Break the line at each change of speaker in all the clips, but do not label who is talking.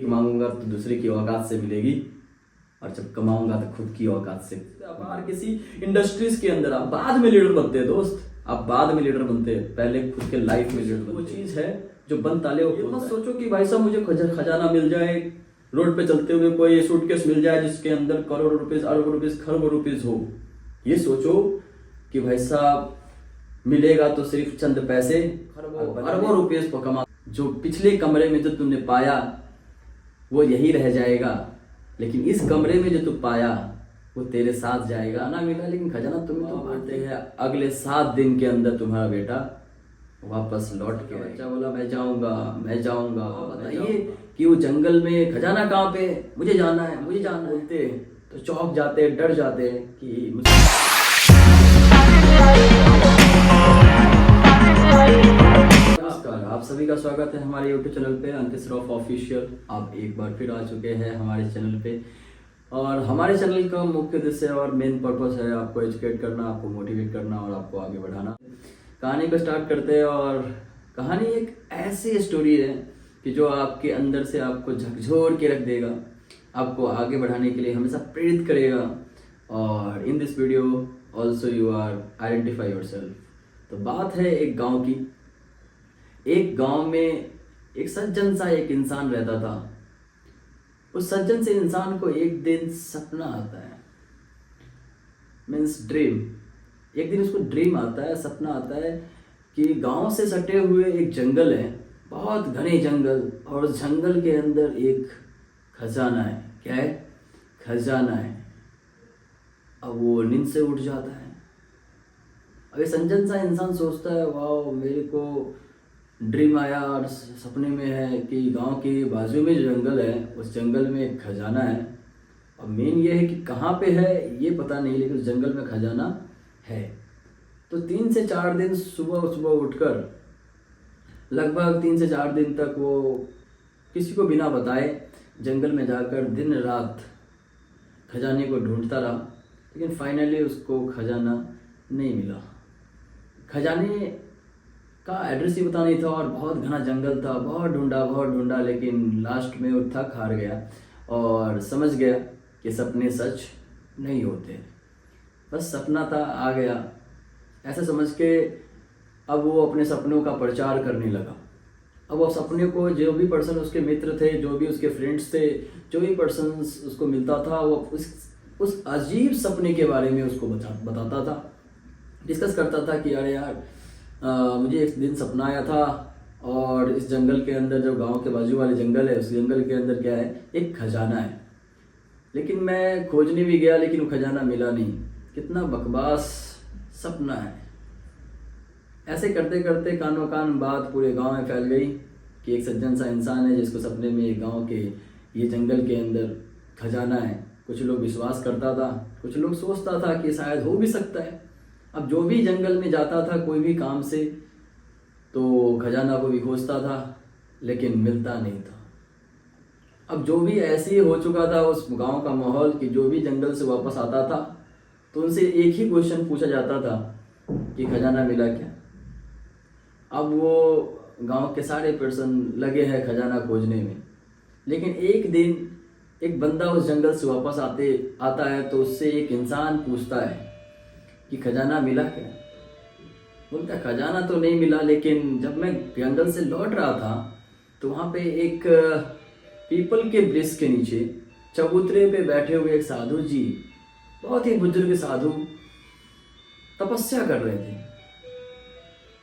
मांगूंगा तो दूसरे की औकात से मिलेगी, और जब कमाऊंगा तो खुद की औकात से। आप बाहर किसी इंडस्ट्रीज के अंदर आप बाद में लीडर बनते हैं दोस्त, आप बाद में लीडर बनते हैं, पहले खुद के लाइफ में लीडर बनते। वो चीज है जो बंद ताले वो मत सोचो कि भाई साहब मुझे खजाना मिल जाए, रोड पे चलते हुए कोई सूटकेस मिल जाए जिसके अंदर करोड़ों रुपीज, अरबों रुपीज, खरबों रुपीज हो। ये सोचो कि भाई साहब मिलेगा तो सिर्फ चंद पैसे, अरबों रुपीज को कमा, जो पिछले कमरे में जो तुमने पाया वो यही रह जाएगा, लेकिन इस कमरे में जो तू पाया वो तेरे साथ जाएगा। ना मिला लेकिन खजाना तुम्हें तो बांटते हैं। अगले 7 दिन के अंदर तुम्हारा बेटा वापस लौट के बच्चा बोला मैं जाऊंगा मैं जाऊंगा। बताइए कि वो जंगल में खजाना कहाँ पे, मुझे जाना है मुझे जाना बोलते तो चौंक जाते, डर जाते कि नमस्कार, आप सभी का स्वागत है हमारे YouTube चैनल पे अंकित श्रॉफ ऑफिशियल। आप एक बार फिर आ चुके हैं हमारे चैनल पे, और हमारे चैनल का मुख्य उद्देश्य और मेन पर्पस है आपको एजुकेट करना, आपको मोटिवेट करना और आपको आगे बढ़ाना। कहानी को स्टार्ट करते हैं, और कहानी एक ऐसी स्टोरी है कि जो आपके अंदर से आपको झकझोर के रख देगा, आपको आगे बढ़ाने के लिए हमेशा प्रेरित करेगा। और in this video also you are identify yourself. तो बात है एक गांव की। एक गांव में एक सज्जन सा एक इंसान रहता था। उस सज्जन से इंसान को एक दिन सपना आता है, मीन्स ड्रीम। एक दिन उसको ड्रीम आता है, सपना आता है कि गांव से सटे हुए एक जंगल है, बहुत घने जंगल, और उस जंगल के अंदर एक खजाना है। क्या है? खजाना है। अब वो नींद से उठ जाता है। अब ये सज्जन सा इंसान सोचता है वाह मेरे को ड्रीम आया और सपने में है कि गांव के बाजू में जो जंगल है उस जंगल में एक खजाना है। अब मेन ये है कि कहाँ पे है ये पता नहीं, लेकिन उस जंगल में खजाना है। तो 3 से 4 दिन सुबह सुबह उठकर लगभग 3 से 4 दिन तक वो किसी को बिना बताए जंगल में जाकर दिन रात खजाने को ढूंढता रहा, लेकिन फाइनली उसको खजाना नहीं मिला। खजाने का एड्रेस ही पता नहीं था, और बहुत घना जंगल था। बहुत ढूंढा, लेकिन लास्ट में वो थक हार गया और समझ गया कि सपने सच नहीं होते, बस सपना था आ गया, ऐसा समझ के अब वो अपने सपनों का प्रचार करने लगा। अब वो सपने को जो भी पर्सन उसके मित्र थे, जो भी उसके फ्रेंड्स थे, जो भी पर्सन उसको मिलता था, वो उस अजीब सपने के बारे में उसको बताता था, डिस्कस करता था कि अरे यार मुझे एक दिन सपना आया था, और इस जंगल के अंदर, जो गांव के बाजू वाले जंगल है, उस जंगल के अंदर क्या है, एक खजाना है, लेकिन मैं खोजने भी गया लेकिन वो खजाना मिला नहीं। कितना बकवास सपना है। ऐसे करते करते कानों कान बात पूरे गांव में फैल गई कि एक सज्जन सा इंसान है जिसको सपने में एक गाँव के ये जंगल के अंदर खजाना है। कुछ लोग विश्वास करता था, कुछ लोग सोचता था कि शायद हो भी सकता है। अब जो भी जंगल में जाता था कोई भी काम से, तो खजाना को भी खोजता था लेकिन मिलता नहीं था। अब जो भी ऐसे ही हो चुका था उस गांव का माहौल कि जो भी जंगल से वापस आता था तो उनसे एक ही क्वेश्चन पूछा जाता था कि खजाना मिला क्या। अब वो गांव के सारे पर्सन लगे हैं खजाना खोजने में, लेकिन एक दिन एक बंदा उस जंगल से वापस आता है तो उससे एक इंसान पूछता है कि खजाना मिला क्या। बोलता खजाना तो नहीं मिला, लेकिन जब मैं जंगल से लौट रहा था तो वहाँ पे एक पीपल के वृक्ष के नीचे चबूतरे पे बैठे हुए एक साधु जी, बहुत ही बुजुर्ग साधु, तपस्या कर रहे थे।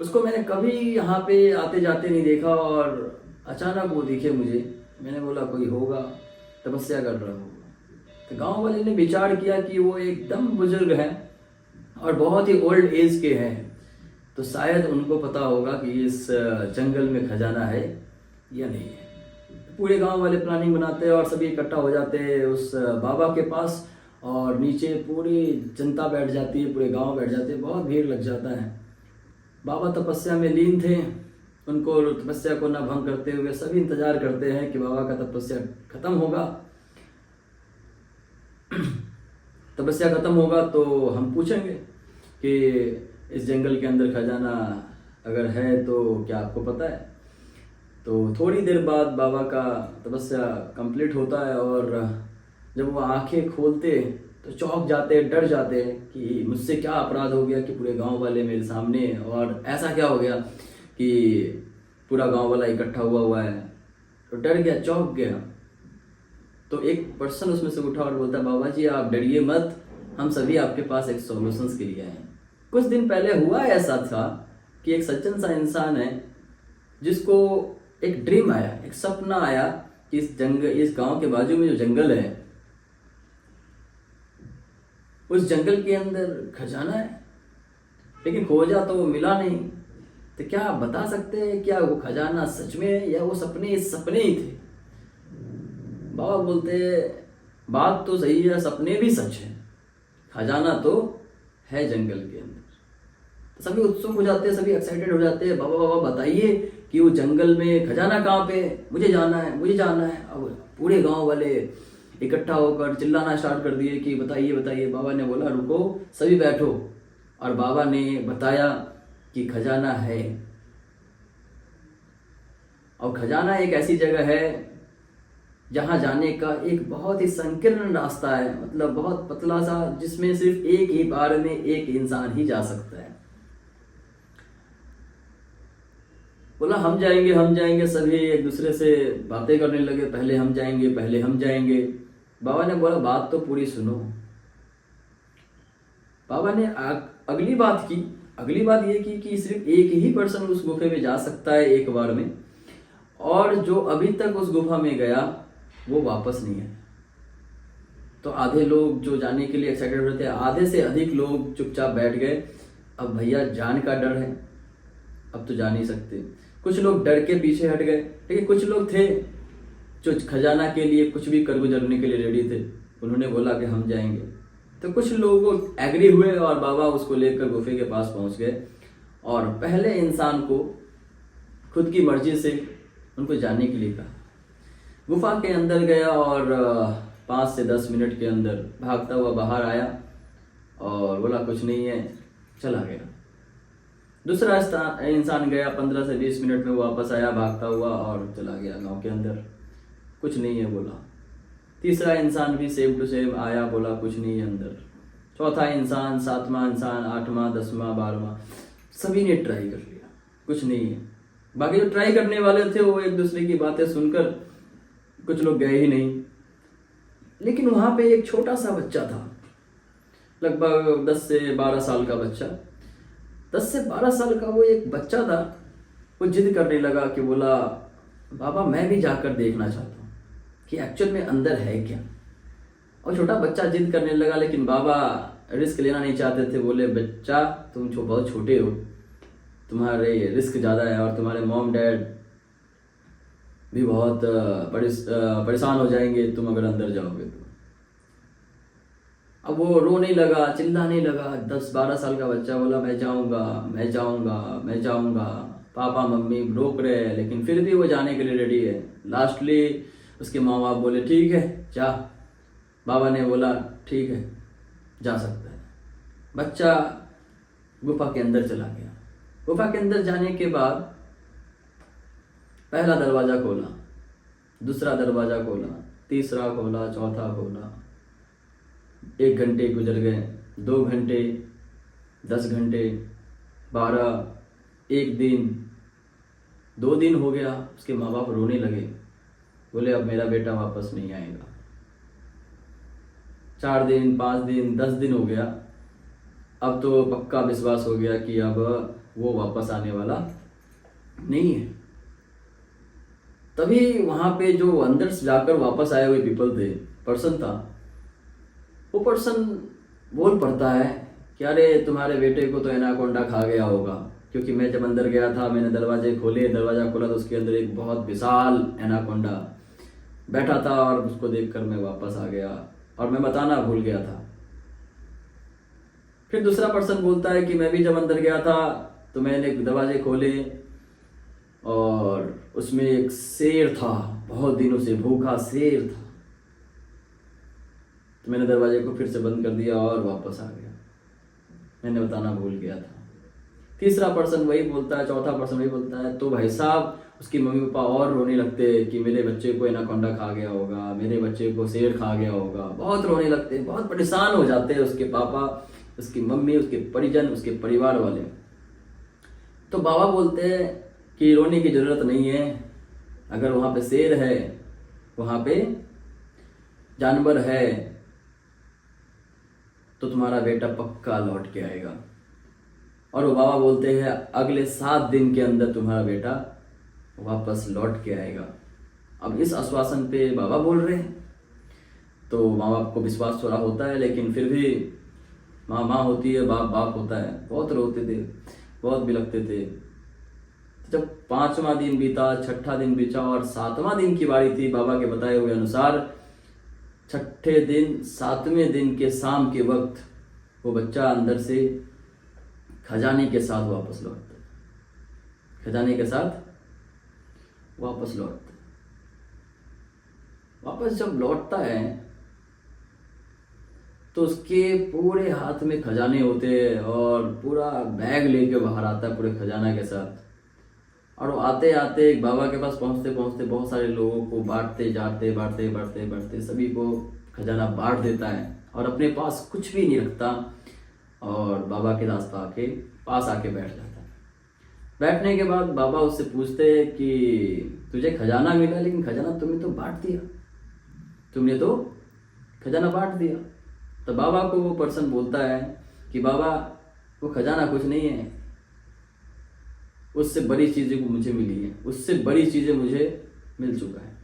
उसको मैंने कभी यहाँ पे आते जाते नहीं देखा, और अचानक वो दिखे मुझे। मैंने बोला कोई होगा, तपस्या कर रहा होगा। तो गांव वाले ने विचार किया कि वो एकदम बुजुर्ग है और बहुत ही ओल्ड एज के हैं, तो शायद उनको पता होगा कि इस जंगल में खजाना है या नहीं है। पूरे गांव वाले प्लानिंग बनाते हैं और सभी इकट्ठा हो जाते हैं उस बाबा के पास, और नीचे पूरी जनता बैठ जाती है, पूरे गांव बैठ जाते हैं, बहुत भीड़ लग जाता है। बाबा तपस्या में लीन थे, उनको तपस्या को न भंग करते हुए सभी इंतजार करते हैं कि बाबा का तपस्या खत्म होगा। तपस्या खत्म होगा तो हम पूछेंगे कि इस जंगल के अंदर खजाना अगर है तो क्या आपको पता है। तो थोड़ी देर बाद बाबा का तपस्या कंप्लीट होता है और जब वो आंखें खोलते तो चौंक जाते, डर जाते हैं कि मुझसे क्या अपराध हो गया कि पूरे गांव वाले मेरे सामने, और ऐसा क्या हो गया कि पूरा गांव वाला इकट्ठा हुआ है। तो डर गया, चौंक गया। तो एक पर्सन उसमें से उठा और बोलता, बाबा जी आप डरिए मत, हम सभी आपके पास एक सॉल्यूशंस के लिए आए हैं। कुछ दिन पहले हुआ ऐसा था कि एक सज्जन सा इंसान है जिसको एक ड्रीम आया, एक सपना आया कि इस गांव के बाजू में जो जंगल है, उस जंगल के अंदर खजाना है, लेकिन खोजा तो वो मिला नहीं। तो क्या आप बता सकते हैं क्या वो खजाना सच में है या वो सपने ही थे? बाबा बोलते बात तो सही है, सपने भी सच है, खजाना तो है जंगल के अंदर। तो सभी उत्सुक हो जाते हैं, सभी एक्साइटेड हो जाते हैं, बाबा बाबा बताइए कि वो जंगल में खजाना कहाँ पे, मुझे जाना है, मुझे जाना है। अब पूरे गांव वाले इकट्ठा होकर चिल्लाना स्टार्ट कर दिए कि बताइए बताइए। बाबा ने बोला रुको, सभी बैठो। और बाबा ने बताया कि खजाना है, और खजाना एक ऐसी जगह है जहाँ जाने का एक बहुत ही संकीर्ण रास्ता है, मतलब बहुत पतला सा, जिसमें सिर्फ एक ही बार में एक इंसान ही जा सकता है। बोला हम जाएंगे। सभी एक दूसरे से बातें करने लगे, पहले हम जाएंगे। बाबा ने बोला बात तो पूरी सुनो। बाबा ने अगली बात ये की कि सिर्फ एक ही पर्सन उस गुफे में जा सकता है एक बार में, और जो अभी तक उस गुफा में गया वो वापस नहीं आया। तो आधे लोग जो जाने के लिए एक्साइटेड रहते हैं, आधे से अधिक लोग चुपचाप बैठ गए। अब भैया जान का डर है, अब तो जा नहीं सकते। कुछ लोग डर के पीछे हट गए, लेकिन कुछ लोग थे जो खजाना के लिए कुछ भी कर गुजरने के लिए रेडी थे। उन्होंने बोला कि हम जाएंगे। तो कुछ लोग एग्री हुए और बाबा उसको लेकर गुफे के पास पहुंच गए, और पहले इंसान को खुद की मर्जी से उनको जाने के लिए कहा। गुफा के अंदर गया और 5 से 10 मिनट के अंदर भागता हुआ बाहर आया और बोला कुछ नहीं है, चला गया। दूसरा इंसान गया, 15 से 20 मिनट में वापस आया भागता हुआ और चला गया गांव के अंदर, कुछ नहीं है बोला। तीसरा इंसान भी सेम टू सेम आया, बोला कुछ नहीं है अंदर। चौथा इंसान, 7वां इंसान, 8वां, 10वां, 12वां, सभी ने ट्राई कर लिया, कुछ नहीं है। बाकी जो ट्राई करने वाले थे वो एक दूसरे की बातें सुनकर कुछ लोग गए ही नहीं। लेकिन वहां पे एक छोटा सा बच्चा था, लगभग 10 से 12 साल का बच्चा। 10 से 12 साल का वो एक बच्चा था। वो जिद करने लगा कि बोला बाबा मैं भी जाकर देखना चाहता हूँ कि एक्चुअल में अंदर है क्या। और छोटा बच्चा जिद करने लगा, लेकिन बाबा रिस्क लेना नहीं चाहते थे। बोले बच्चा तुम बहुत छोटे हो, तुम्हारे रिस्क ज़्यादा है, और तुम्हारे मॉम डैड भी बहुत परेशान हो जाएंगे तुम अगर अंदर जाओगे तो। अब वो रोने लगा, चिल्लाने लगा। 10-12 साल का बच्चा बोला मैं जाऊंगा। पापा मम्मी रोक रहे हैं, लेकिन फिर भी वो जाने के लिए रेडी है। लास्टली उसके माँ बाप बोले ठीक है जा। बाबा ने बोला ठीक है जा सकता है। बच्चा गुफा के अंदर चला गया। गुफा के अंदर जाने के बाद पहला दरवाजा खोला, दूसरा दरवाजा खोला, तीसरा खोला, चौथा खोला। 1 घंटे गुजर गए, 2 घंटे, 10 घंटे, 12, 1 दिन, 2 दिन हो गया। उसके माँ बाप रोने लगे, बोले अब मेरा बेटा वापस नहीं आएगा। 4 दिन, 5 दिन, 10 दिन हो गया। अब तो पक्का विश्वास हो गया कि अब वो वापस आने वाला नहीं है। तभी वहां पे जो अंदर से जाकर वापस आए हुए पर्सन था, वो पर्सन बोल पड़ता है कि अरे तुम्हारे बेटे को तो एनाकोंडा खा गया होगा, क्योंकि मैं जब अंदर गया था मैंने दरवाजा खोला तो उसके अंदर एक बहुत विशाल एनाकोंडा बैठा था, और उसको देखकर मैं वापस आ गया और मैं बताना भूल गया था। फिर दूसरा पर्सन बोलता है कि मैं भी जब अंदर गया था तो मैंने दरवाजे खोले और उसमें एक शेर था, बहुत दिनों से भूखा शेर था। तो मैंने दरवाजे को फिर से बंद कर दिया और वापस आ गया, मैंने बताना भूल गया था। तीसरा पर्सन वही बोलता है, चौथा पर्सन वही बोलता है। तो भाई साहब उसकी मम्मी पापा और रोने लगते कि मेरे बच्चे को एनाकोंडा खा गया होगा, मेरे बच्चे को शेर खा गया होगा। बहुत रोने लगते, बहुत परेशान हो जाते हैं उसके पापा, उसकी मम्मी, उसके परिजन, उसके परिवार वाले। तो बाबा बोलते हैं कि रोने की ज़रूरत नहीं है, अगर वहाँ पे शेर है, वहाँ पे जानवर है, तो तुम्हारा बेटा पक्का लौट के आएगा। और वो बाबा बोलते हैं अगले 7 दिन के अंदर तुम्हारा बेटा वापस लौट के आएगा। अब इस आश्वासन पे बाबा बोल रहे हैं तो माँ बाप को विश्वास थोड़ा होता है, लेकिन फिर भी माँ माँ होती है, बाप बाप होता है। बहुत रोते थे, बहुत बिलखते थे। जब 5वां दिन बीता, 6ठा दिन बीता और 7वां दिन की बारी थी, बाबा के बताए हुए अनुसार 6ठे दिन 7वें दिन के शाम के वक्त वो बच्चा अंदर से खजाने के साथ वापस लौटता, खजाने के साथ वापस लौटता। वापस जब लौटता है तो उसके पूरे हाथ में खजाने होते हैं और पूरा बैग लेके बाहर आता है पूरे खजाना के साथ। और वो आते आते बाबा के पास पहुंचते पहुंचते बहुत सारे लोगों को बांटते जाते, बांटते बांटते बांटते सभी को खजाना बांट देता है और अपने पास कुछ भी नहीं रखता और बाबा के पास आके बैठ जाता है। बैठने के बाद बाबा उससे पूछते हैं कि तुझे खजाना मिला, लेकिन खजाना तुमने तो बांट दिया, तुमने तो खजाना बांट दिया। तो बाबा को वो पर्सन बोलता है कि बाबा वो खजाना कुछ नहीं है, उससे बड़ी चीज़ें मुझे मिली है, उससे बड़ी चीज़ें मुझे मिल चुका है।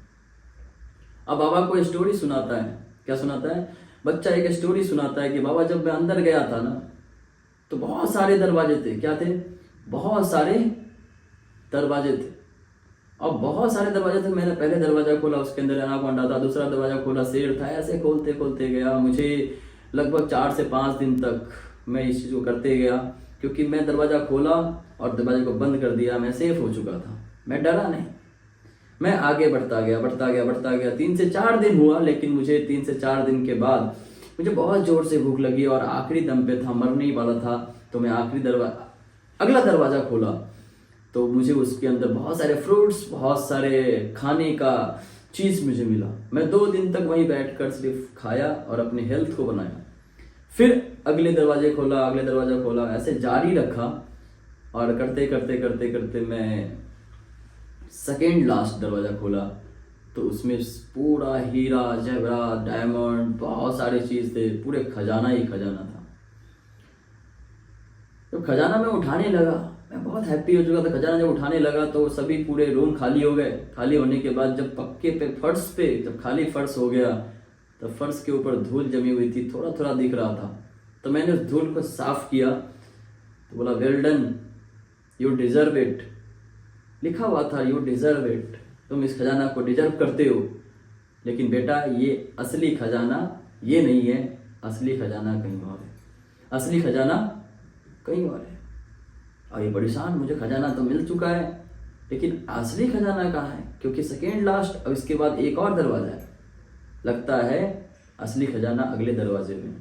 अब बाबा को स्टोरी सुनाता है। क्या सुनाता है? बच्चा एक स्टोरी सुनाता है कि बाबा जब मैं अंदर गया था ना तो बहुत सारे दरवाजे थे। क्या थे? बहुत सारे दरवाजे थे। अब बहुत सारे दरवाजे थे। मैंने पहले दरवाजा खोला, उसके अंदर एनाकोंडा था। दूसरा दरवाजा खोला, शेर था। ऐसे खोलते खोलते गया। मुझे लगभग 4 से 5 दिन तक मैं इस चीज़ को करते गया, क्योंकि मैं दरवाजा खोला और दरवाजे को बंद कर दिया। मैं सेफ हो चुका था, मैं डरा नहीं। मैं आगे बढ़ता गया। 3 से 4 दिन हुआ, लेकिन मुझे 3 से 4 दिन के बाद मुझे बहुत जोर से भूख लगी और आखिरी दम पे था, मरने ही वाला था। तो मैं अगला दरवाजा खोला तो मुझे उसके अंदर बहुत सारे फ्रूट्स, बहुत सारे खाने का चीज़ मुझे मिला। मैं 2 दिन तक वहीं बैठकर सिर्फ खाया और अपने हेल्थ को बनाया। फिर अगले दरवाजा खोला, ऐसे जारी रखा और करते मैं सेकेंड लास्ट दरवाजा खोला तो उसमें पूरा हीरा जवाहरात, डायमंड, बहुत सारी चीज़ थे। पूरे खजाना ही खजाना था। तो खजाना मैं उठाने लगा, मैं बहुत हैप्पी हो चुका था। खजाना जब उठाने लगा तो सभी पूरे रूम खाली हो गए। खाली होने के बाद जब पक्के पे फर्श पे जब खाली फर्श हो गया तो फर्श के ऊपर धूल जमी हुई थी, थोड़ा थोड़ा दिख रहा था। तो मैंने उस धूल को साफ किया तो बोला well done, you deserve it. लिखा हुआ था यू डिजर्व इट, तुम इस खजाना को डिजर्व करते हो। लेकिन बेटा ये असली खजाना ये नहीं है, असली खजाना कहीं और है, असली खजाना कहीं और है। और ये परेशान, मुझे खजाना तो मिल चुका है लेकिन असली खजाना कहाँ है? क्योंकि सेकेंड लास्ट, अब इसके बाद एक और दरवाजा है। लगता है असली खजाना अगले दरवाजे में।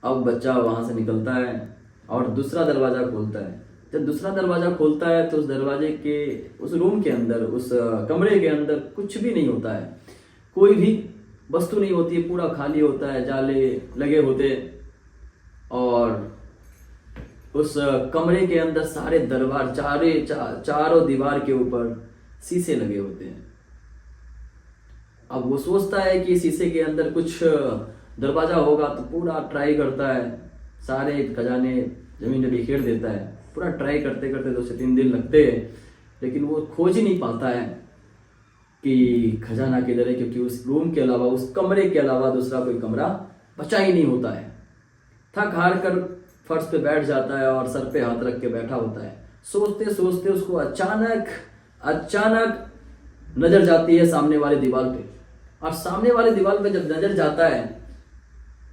अब बच्चा वहाँ से निकलता है और दूसरा दरवाज़ा खोलता है। जब दूसरा दरवाज़ा खोलता है तो उस दरवाजे के, उस रूम के अंदर, उस कमरे के अंदर कुछ भी नहीं होता है। कोई भी वस्तु नहीं होती है, पूरा खाली होता है। जाले लगे होते और उस कमरे के अंदर सारे दरवार, चारों दीवार के ऊपर शीशे लगे होते हैं। अब वो सोचता है कि शीशे के अंदर कुछ दरवाज़ा होगा तो पूरा ट्राई करता है, सारे खजाने ज़मीन में बिखेर देता है। पूरा ट्राई करते 2 से 3 दिन लगते हैं, लेकिन वो खोज ही नहीं पाता है कि खजाना किधर है, क्योंकि उस रूम के अलावा, उस कमरे के अलावा दूसरा कोई कमरा बचा ही नहीं होता है। थक हार कर फर्श पे बैठ जाता है और सर पे हाथ रख के बैठा होता है। सोचते सोचते उसको अचानक नजर जाती है सामने वाले दीवार पे। और सामने वाले दीवार पे जब नजर जाता है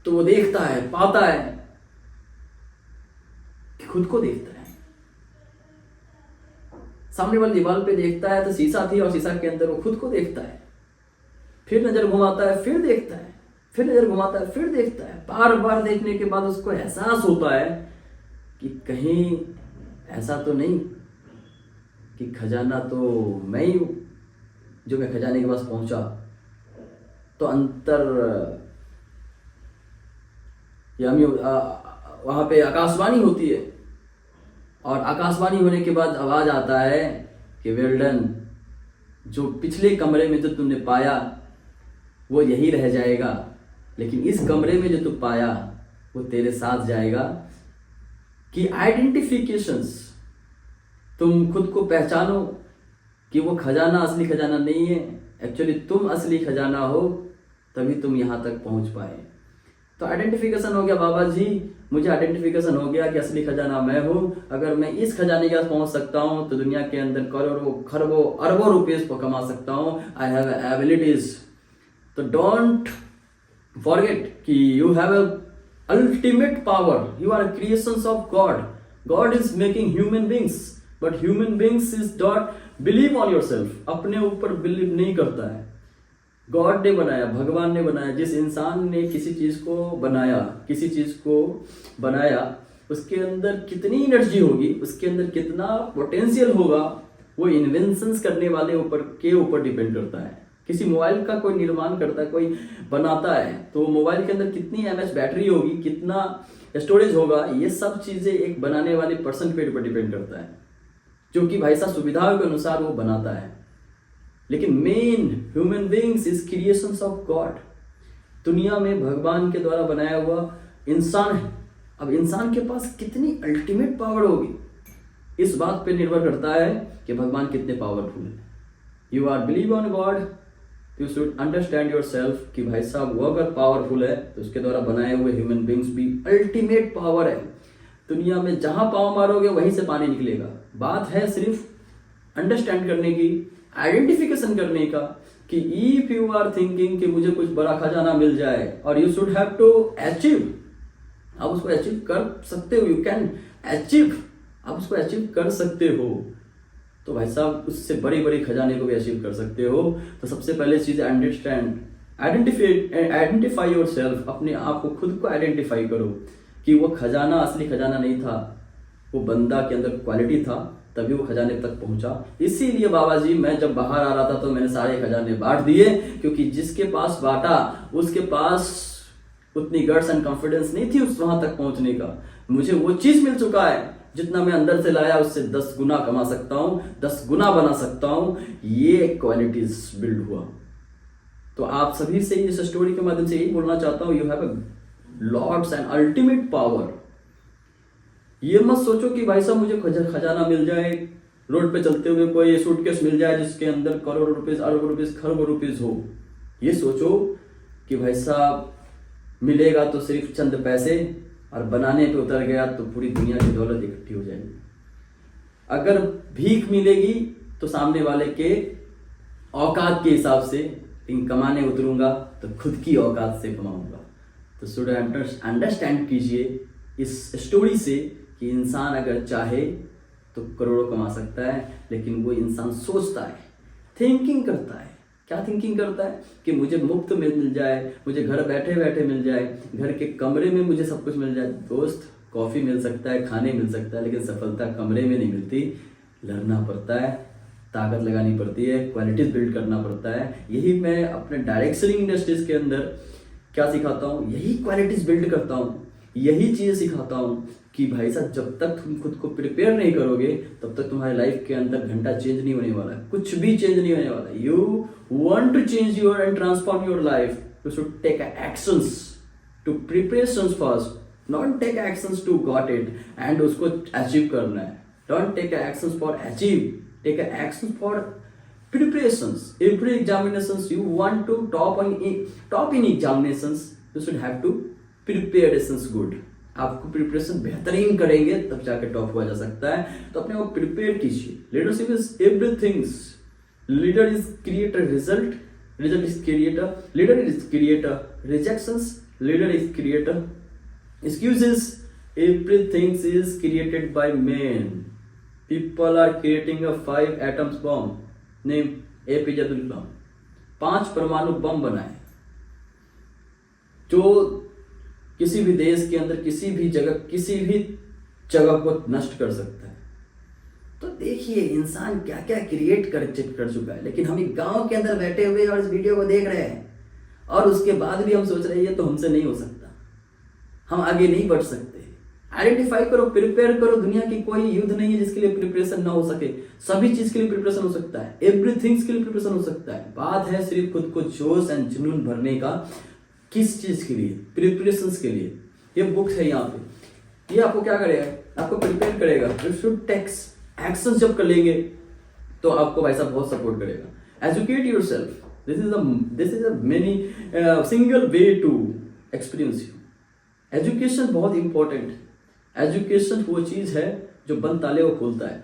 तो वो देखता है, पाता है कि खुद को देखता है। सामने वाली दीवार पे देखता है तो शीशा थी और शीशा के अंदर वो खुद को देखता है। फिर नजर घुमाता है, फिर देखता है, फिर नजर घुमाता है, फिर देखता है। बार बार देखने के बाद उसको एहसास होता है कि कहीं ऐसा तो नहीं कि खजाना तो मैं ही हूँ। जो मैं खजाने के पास पहुंचा तो अंतर यानी वहाँ पे आकाशवाणी होती है, और आकाशवाणी होने के बाद आवाज आता है कि वेल डन, जो पिछले कमरे में जो तुमने पाया वो यही रह जाएगा, लेकिन इस कमरे में जो तू पाया वो तेरे साथ जाएगा। कि आइडेंटिफिकेशंस, तुम खुद को पहचानो कि वो खजाना असली खजाना नहीं है, एक्चुअली तुम असली खजाना हो, तभी तुम यहाँ तक पहुँच पाए। तो आइडेंटिफिकेशन हो गया बाबा जी, मुझे आइडेंटिफिकेशन हो गया कि असली खजाना मैं हूँ। अगर मैं इस खजाने के पास पहुँच सकता हूँ तो दुनिया के अंदर करोड़ों खरबों अरबों रुपीस को कमा सकता हूँ। I have abilities. तो डोंट फॉरगेट कि you have a ultimate power, you are creations of God. God is making human beings, but human beings is डॉट बिलीव ऑन योर सेल्फ, अपने ऊपर बिलीव नहीं करता है। गॉड ने बनाया, भगवान ने बनाया। जिस इंसान ने किसी चीज को बनाया, किसी चीज को बनाया, उसके अंदर कितनी एनर्जी होगी, उसके अंदर कितना पोटेंशियल होगा, वो इन्वेंशंस करने वाले ऊपर डिपेंड करता है। किसी मोबाइल का कोई निर्माण करता है, कोई बनाता है, तो मोबाइल के अंदर कितनी एमएच बैटरी होगी, कितना स्टोरेज होगा, ये सब चीजें एक बनाने वाले पर्सन पे ऊपर डिपेंड करता है, जो कि भाई साहब सुविधाओं के अनुसार वो बनाता है। लेकिन main human beings is creations of God. दुनिया में भगवान के द्वारा बनाया हुआ इंसान है। अब इंसान के पास कितनी अल्टीमेट पावर होगी, इस बात पे निर्भर करता है कि भगवान कितने पावरफुल है। You are believe on God, you should understand yourself कि भाई साहब वो अगर पावरफुल है तो उसके द्वारा बनाए हुए ह्यूमन बींग्स भी अल्टीमेट पावर है। दुनिया में जहां पाँव मारोगे वहीं से पानी निकलेगा। बात है सिर्फ अंडरस्टैंड करने की, आइडेंटिफिकेशन करने का, कि इफ यू आर थिंकिंग कि मुझे कुछ बड़ा खजाना मिल जाए, और you should have to achieve, आप उसको अचीव कर सकते हो, यू कैन अचीव, आप उसको अचीव कर सकते हो, तो भाई साहब उससे बड़े बड़े खजाने को भी अचीव कर सकते हो। तो सबसे पहले चीज अंडरस्टैंड, आइडेंटिफाई योर सेल्फ, अपने आप को खुद को आइडेंटिफाई करो कि वो खजाना असली खजाना नहीं था, वो बंदा के अंदर क्वालिटी था, तभी वो खजाने तक पहुंचा। इसीलिए बाबा जी मैं जब बाहर आ रहा था तो मैंने सारे खजाने बांट दिए, क्योंकि जिसके पास बांटा उसके पास उतनी गट्स एंड कॉन्फिडेंस नहीं थी उस वहां तक पहुंचने का। मुझे वो चीज मिल चुका है, जितना मैं अंदर से लाया उससे 10 गुना कमा सकता हूं, 10 गुना बना सकता हूं। ये क्वालिटीज बिल्ड हुआ। तो आप सभी से इस स्टोरी के माध्यम से यही बोलना चाहता हूं, you have a Lord's and ultimate power. ये मत सोचो कि भाई साहब मुझे खजाना मिल जाए, रोड पे चलते हुए कोई सूटकेस मिल जाए जिसके अंदर करोड़ों रुपीस, अरबों रुपीस, खरबों रुपीस हो। ये सोचो कि भाई साहब मिलेगा तो सिर्फ चंद पैसे, और बनाने पे उतर गया तो पूरी दुनिया की दौलत इकट्ठी हो जाएगी। अगर भीख मिलेगी तो सामने वाले के औकात के हिसाब से, लेकिन कमाने उतरूंगा तो खुद की औकात से कमाऊंगा। तो स्टूडेंट अंडरस्टैंड कीजिए इस स्टोरी से कि इंसान अगर चाहे तो करोड़ों कमा सकता है, लेकिन वो इंसान सोचता है, थिंकिंग करता है। क्या थिंकिंग करता है कि मुझे मुफ्त में मिल जाए, मुझे घर बैठे बैठे मिल जाए, घर के कमरे में मुझे सब कुछ मिल जाए। दोस्त, कॉफी मिल सकता है, खाने मिल सकता है, लेकिन सफलता कमरे में नहीं मिलती। लड़ना पड़ता है, ताकत लगानी पड़ती है, क्वालिटीज बिल्ड करना पड़ता है। यही मैं अपने डायरेक्ट सेलिंग इंडस्ट्रीज के अंदर क्या सिखाता हूँ, यही क्वालिटीज बिल्ड करता हूँ, यही चीज़ सिखाता हूँ कि भाई साहब जब तक तुम खुद को प्रिपेयर नहीं करोगे तब तक तुम्हारे लाइफ के अंदर घंटा चेंज नहीं होने वाला है, कुछ भी चेंज नहीं होने वाला है। You want to change your and transform your life, you should take actions to preparations first, not take actions to got it and उसको अचीव करना है। Don't take actions for achieve, take actions for preparations. Every examinations you want to top in examinations, you should have to preparations good. आपको preparation बेहतरीन करेंगे तब जाके top हुआ जा सकता है। तो अपने को प्रिपेयर कीजिए। Leadership is everything. Leader is creator, result, result is creator, leader is creator, rejections, leader is creator, excuses, everything is created by man. People are creating a 5 atoms bomb. Name APJ Abdul Kalam. 5 परमाणु बम बनाए जो किसी भी देश के अंदर, किसी भी जगह को नष्ट कर सकता है। तो देखिए इंसान क्या क्या क्रिएट कर चुका है, लेकिन हम एक गांव के अंदर बैठे हुए और इस वीडियो को देख रहे हैं और उसके बाद भी हम सोच रहे हैं तो हमसे नहीं हो सकता, हम आगे नहीं बढ़ सकते। आइडेंटिफाई करो, प्रिपेयर करो। दुनिया की कोई युद्ध नहीं है जिसके लिए प्रिपरेशन ना हो सके। सभी चीज के लिए प्रिपरेशन हो सकता है, एवरीथिंग्स के लिए प्रिपरेशन हो सकता है। बात है सिर्फ खुद को जोश एंड जुनून भरने का। किस चीज के लिए? प्रिपरेशन के लिए। ये बुक है यहाँ पे, ये आपको क्या करेगा? आपको प्रिपेयर करेगा। You should take action. जब कर लेंगे तो आपको भाई साहब बहुत सपोर्ट करेगा। Educate yourself. This is a many single way to experience you. Education बहुत इंपॉर्टेंट है। एजुकेशन वो चीज है जो बंद ताले को खोलता है।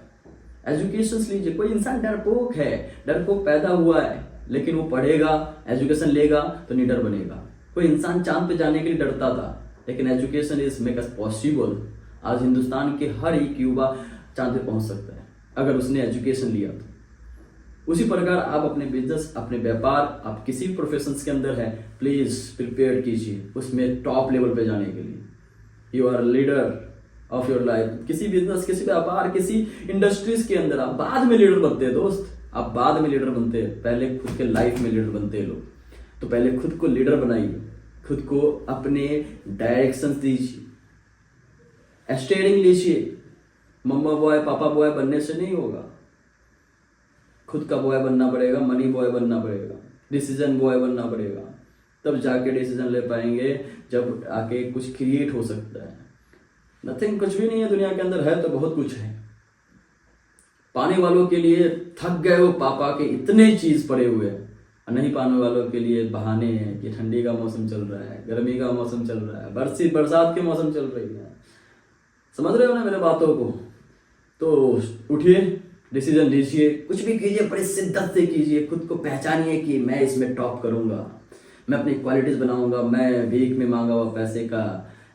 एजुकेशन लीजिए। कोई इंसान डरपोक है, डरपोक पैदा हुआ है, लेकिन वो पढ़ेगा, एजुकेशन लेगा तो निडर बनेगा। कोई इंसान चांद पे जाने के लिए डरता था, लेकिन education is make us possible. आज हिंदुस्तान के हर एक युवा चांद पे पहुंच सकता है अगर उसने एजुकेशन लिया तो। उसी प्रकार आप अपने बिजनेस, अपने व्यापार, आप किसी भी प्रोफेशन के अंदर है, प्लीज प्रिपेयर कीजिए उसमें टॉप लेवल पे जाने के लिए। You are leader of your life. किसी बिजनेस, किसी व्यापार, किसी इंडस्ट्रीज के अंदर आप बाद में लीडर बनते हैं दोस्त। आप बाद में लीडर बनते हैं, पहले खुद के लाइफ में लीडर बनते हैं लोग। तो पहले खुद को लीडर बनाइए, खुद को अपने डायरेक्शन दीजिए, स्टेयरिंग लीजिए। मम्मा बॉय, पापा बॉय बनने से नहीं होगा। खुद का बॉय बनना पड़ेगा, मनी बॉय बनना पड़ेगा, डिसीजन बॉय बनना पड़ेगा। तब जाके डिसीजन ले पाएंगे, जब आके कुछ क्रिएट हो सकता है। नथिंग, कुछ भी नहीं है दुनिया के अंदर, है तो बहुत कुछ है। पाने वालों के लिए थक गए वो पापा के इतने चीज पड़े हुए हैं, और नहीं पाने वालों के लिए बहाने हैं कि ठंडी का मौसम चल रहा है, गर्मी का मौसम चल रहा है, बरसात के मौसम चल रही है। समझ रहे हो ना मेरे बातों को? तो उठिए, डिसीजन लीजिए, कुछ भी कीजिए बड़ी शिद्दत से कीजिए। खुद को पहचानिए कि मैं इसमें टॉप करूंगा, मैं अपनी क्वालिटीज बनाऊंगा। मैं भीख में मांगा हुआ पैसे का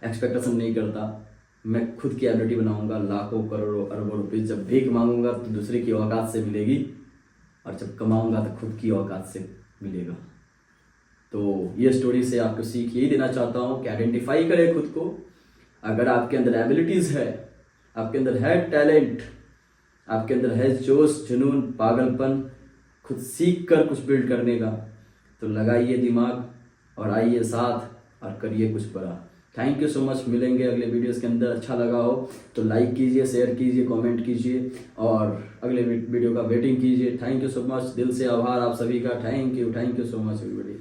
एक्सपेक्टेशन नहीं करता, मैं खुद की एबिलिटी बनाऊंगा। लाखों करोड़ों अरबों रुपये जब भीख मांगूंगा तो दूसरे की औकात से मिलेगी, और जब कमाऊंगा तो खुद की औकात से मिलेगा। तो ये स्टोरी से आपको सीख यही देना चाहता हूँ कि आइडेंटिफाई करें खुद को। अगर आपके अंदर एबिलिटीज़ है, आपके अंदर है टैलेंट, आपके अंदर है जोश, जुनून, पागलपन, खुद सीख कर कुछ बिल्ड करने का, तो लगाइए दिमाग और आइए साथ और करिए कुछ बड़ा। Thank you so much. मिलेंगे अगले वीडियोस के अंदर। अच्छा लगा हो तो लाइक कीजिए, शेयर कीजिए, कमेंट कीजिए और अगले वीडियो का वेटिंग कीजिए। Thank you so much. दिल से आभार आप सभी का। Thank you so much everybody.